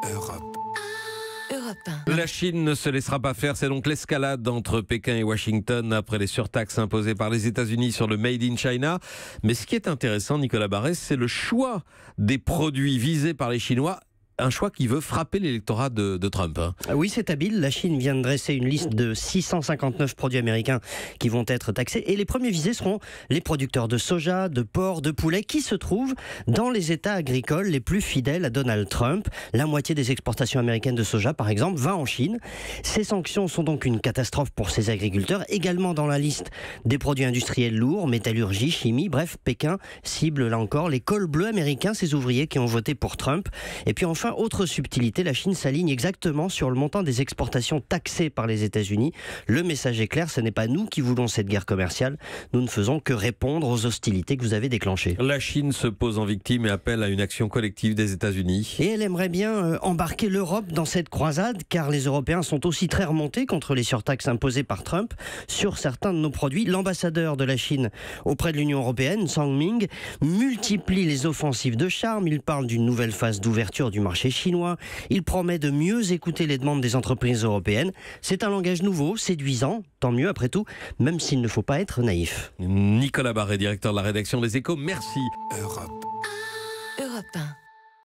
Europe. Europe 1. La Chine ne se laissera pas faire, c'est donc l'escalade entre Pékin et Washington après les surtaxes imposées par les États-Unis sur le Made in China. Mais ce qui est intéressant, Nicolas Barrès, c'est le choix des produits visés par les Chinois. Un choix qui veut frapper l'électorat de Trump. Oui, c'est habile. La Chine vient de dresser une liste de 659 produits américains qui vont être taxés. Et les premiers visés seront les producteurs de soja, de porc, de poulet, qui se trouvent dans les États agricoles les plus fidèles à Donald Trump. La moitié des exportations américaines de soja, par exemple, va en Chine. Ces sanctions sont donc une catastrophe pour ces agriculteurs. Également dans la liste des produits industriels lourds, métallurgie, chimie. Bref, Pékin cible là encore les cols bleus américains, ces ouvriers qui ont voté pour Trump. Et puis enfin, autre subtilité, la Chine s'aligne exactement sur le montant des exportations taxées par les États-Unis. Le message est clair, ce n'est pas nous qui voulons cette guerre commerciale. Nous ne faisons que répondre aux hostilités que vous avez déclenchées. La Chine se pose en victime et appelle à une action collective des États-Unis. Et elle aimerait bien embarquer l'Europe dans cette croisade, car les Européens sont aussi très remontés contre les surtaxes imposées par Trump sur certains de nos produits. L'ambassadeur de la Chine auprès de l'Union européenne, Zhang Ming, multiplie les offensives de charme. Il parle d'une nouvelle phase d'ouverture du marché chinois. Il promet de mieux écouter les demandes des entreprises européennes. C'est un langage nouveau, séduisant, tant mieux après tout, même s'il ne faut pas être naïf. Nicolas Barrès, directeur de la rédaction des Échos, merci. Europe 1.